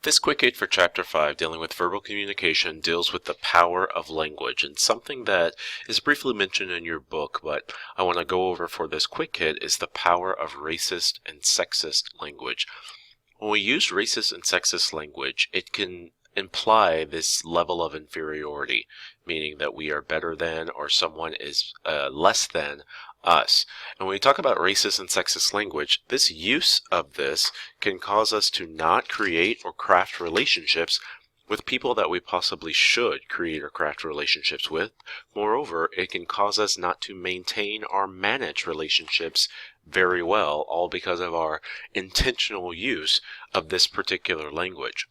This quick aid for Chapter 5, dealing with verbal communication, deals with the power of language, and something that is briefly mentioned in your book, but I want to go over for this quick hit, is the power of racist and sexist language. When we use racist and sexist language, it can imply this level of inferiority, meaning that we are better than or someone is less than us. And when we talk about racist and sexist language, this use of this can cause us to not create or craft relationships with people that we possibly should create or craft relationships with. Moreover, it can cause us not to maintain or manage relationships very well, all because of our intentional use of this particular language.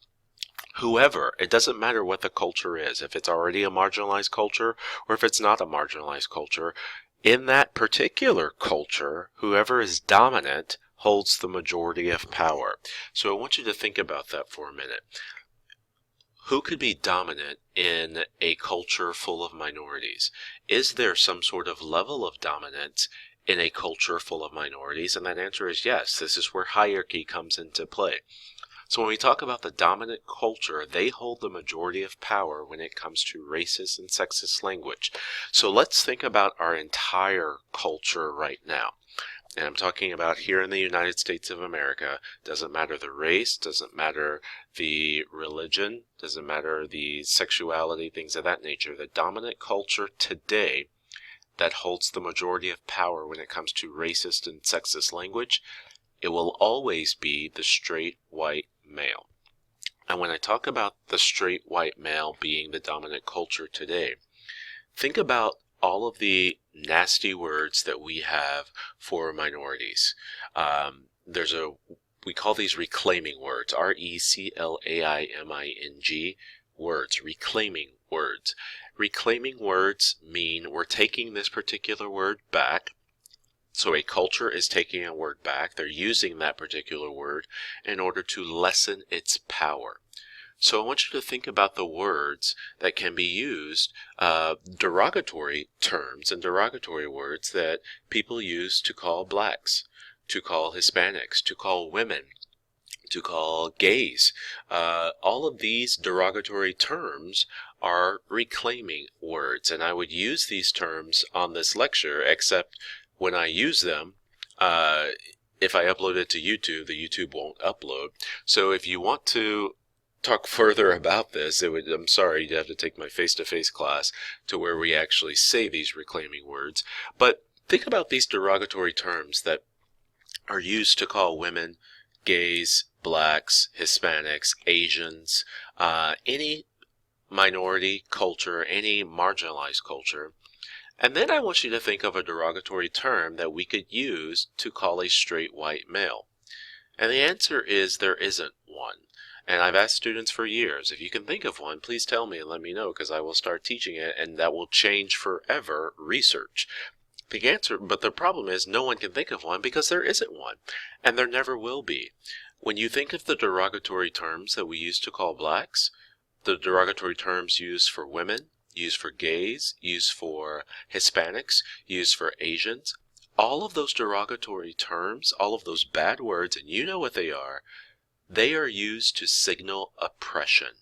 Whoever, it doesn't matter what the culture is, if it's already a marginalized culture or if it's not a marginalized culture, in that particular culture, whoever is dominant holds the majority of power. So I want you to think about that for a minute. Who could be dominant in a culture full of minorities? Is there some sort of level of dominance in a culture full of minorities? And that answer is yes. This is where hierarchy comes into play. So when we talk about the dominant culture, they hold the majority of power when it comes to racist and sexist language. So let's think about our entire culture right now. And I'm talking about here in the United States of America. Doesn't matter the race, doesn't matter the religion, doesn't matter the sexuality, things of that nature. The dominant culture today that holds the majority of power when it comes to racist and sexist language, it will always be the straight white male. And when I talk about the straight white male being the dominant culture today, think about all of the nasty words that we have for minorities. We call these reclaiming words, reclaiming words, reclaiming words. Reclaiming words mean we're taking this particular word back. So a culture is taking a word back. They're using that particular word in order to lessen its power. So I want you to think about the words that can be used, derogatory terms and derogatory words that people use to call blacks, to call Hispanics, to call women, to call gays. All of these derogatory terms are reclaiming words, and I would use these terms on this lecture, except when I use them, if I upload it to YouTube, the YouTube won't upload. So if you want to talk further about this, I'm sorry, you'd have to take my face-to-face class to where we actually say these reclaiming words. But think about these derogatory terms that are used to call women, gays, blacks, Hispanics, Asians, any minority culture, any marginalized culture. And then I want you to think of a derogatory term that we could use to call a straight white male. And the answer is there isn't one. And I've asked students for years, if you can think of one, please tell me and let me know, because I will start teaching it, and that will change forever research. The answer, but the problem is no one can think of one because there isn't one, and there never will be. When you think of the derogatory terms that we use to call blacks, the derogatory terms used for women, used for gays, used for Hispanics, used for Asians, all of those derogatory terms, all of those bad words, and you know what they are used to signal oppression.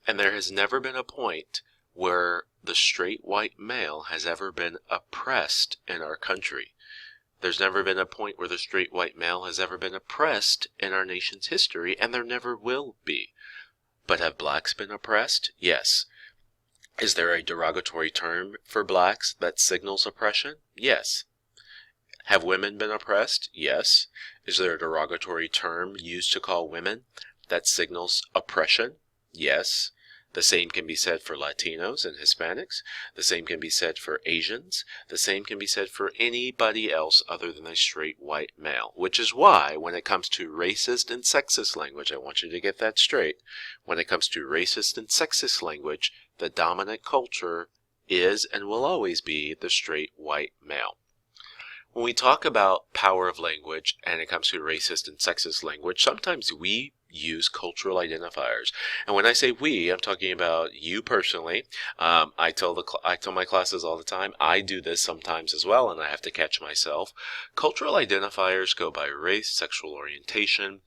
And there has never been a point where the straight white male has ever been oppressed in our country. There's never been a point where the straight white male has ever been oppressed in our nation's history, and there never will be. But have blacks been oppressed? Yes. Is there a derogatory term for blacks that signals oppression? Yes. Have women been oppressed? Yes. Is there a derogatory term used to call women that signals oppression? Yes. The same can be said for Latinos and Hispanics. The same can be said for Asians. The same can be said for anybody else other than a straight white male, which is why when it comes to racist and sexist language, I want you to get that straight, when it comes to racist and sexist language, the dominant culture is and will always be the straight white male. When we talk about power of language and it comes to racist and sexist language, sometimes we use cultural identifiers. And when I say we, I'm talking about you personally. I tell my classes all the time, I do this sometimes as well, and I have to catch myself. Cultural identifiers go by race, sexual orientation,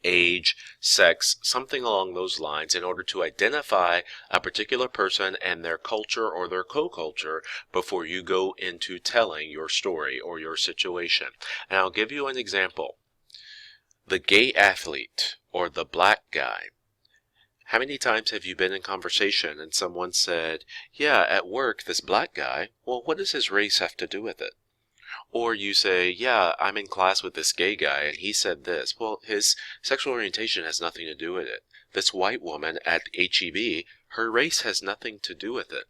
age, sex, something along those lines in order to identify a particular person and their culture or their co-culture before you go into telling your story or your situation. And I'll give you an example. The gay athlete or the black guy. How many times have you been in conversation and someone said, yeah, at work, this black guy, well, what does his race have to do with it? Or you say, yeah, I'm in class with this gay guy and he said this. Well, his sexual orientation has nothing to do with it. This white woman at HEB, her race has nothing to do with it.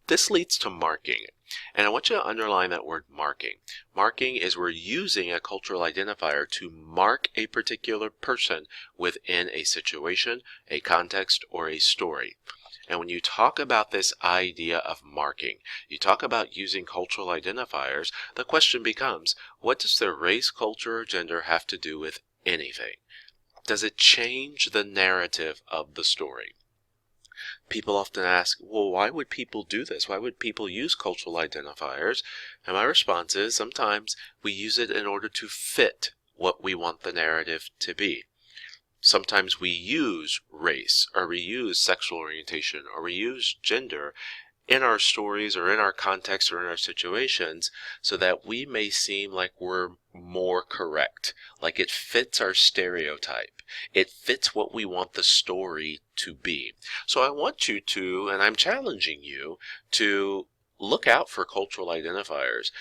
This leads to marking. And I want you to underline that word marking. Marking is we're using a cultural identifier to mark a particular person within a situation, a context, or a story. And when you talk about this idea of marking, you talk about using cultural identifiers, the question becomes, what does their race, culture, or gender have to do with anything? Does it change the narrative of the story? People often ask, well, why would people do this? Why would people use cultural identifiers? And my response is, sometimes we use it in order to fit what we want the narrative to be. Sometimes we use race, or we use sexual orientation, or we use gender in our stories or in our context or in our situations so that we may seem like we're more correct, like it fits our stereotype. It fits what we want the story to be. So I want you to, and I'm challenging you, to look out for cultural identifiers.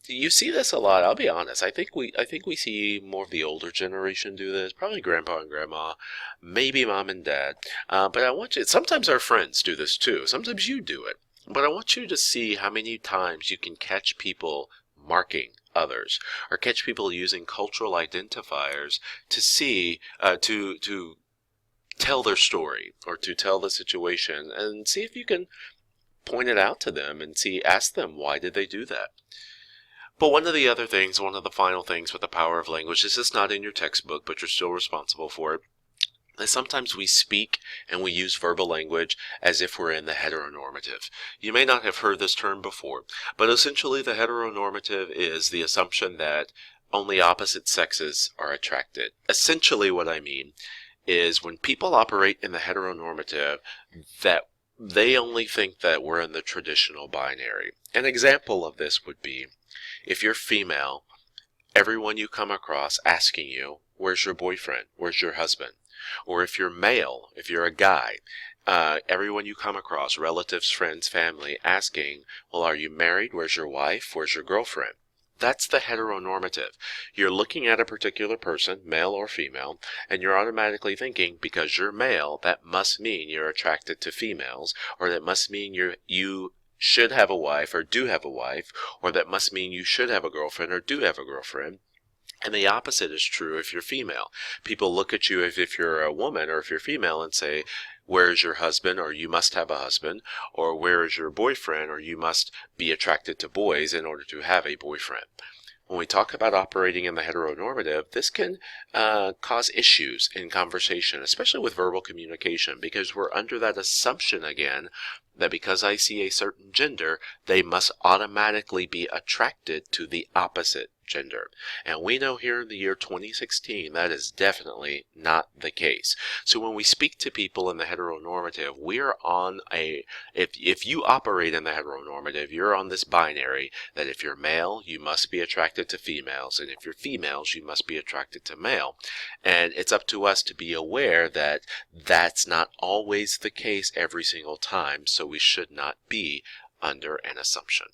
You see this a lot. I'll be honest. I think we see more of the older generation do this. Probably grandpa and grandma, maybe mom and dad. But I want you. Sometimes our friends do this too. Sometimes you do it. But I want you to see how many times you can catch people marking others, or catch people using cultural identifiers to see to tell their story or to tell the situation, and see if you can point it out to them and ask them why did they do that. But one of the final things with the power of language, this is not in your textbook, but you're still responsible for it, is sometimes we speak and we use verbal language as if we're in the heteronormative. You may not have heard this term before, but essentially the heteronormative is the assumption that only opposite sexes are attracted. Essentially what I mean is when people operate in the heteronormative, that they only think that we're in the traditional binary. An example of this would be, if you're female, everyone you come across asking you, where's your boyfriend? Where's your husband? Or if you're male, if you're a guy, everyone you come across, relatives, friends, family, asking, well, are you married? Where's your wife? Where's your girlfriend? That's the heteronormative. You're looking at a particular person, male or female, and you're automatically thinking, because you're male, that must mean you're attracted to females, or that must mean you should have a wife or do have a wife, or that must mean you should have a girlfriend or do have a girlfriend. And the opposite is true if you're female. People look at you if you're a woman or if you're female and say, where is your husband, or you must have a husband, or where is your boyfriend, or you must be attracted to boys in order to have a boyfriend. When we talk about operating in the heteronormative, this can cause issues in conversation, especially with verbal communication, because we're under that assumption again that because I see a certain gender, they must automatically be attracted to the opposite gender. And we know here in the year 2016 that is definitely not the case. So when we speak to people in the heteronormative, we're on if you operate in the heteronormative, you're on this binary that if you're male, you must be attracted to females, and if you're females, you must be attracted to male. And it's up to us to be aware that that's not always the case every single time, so we should not be under an assumption.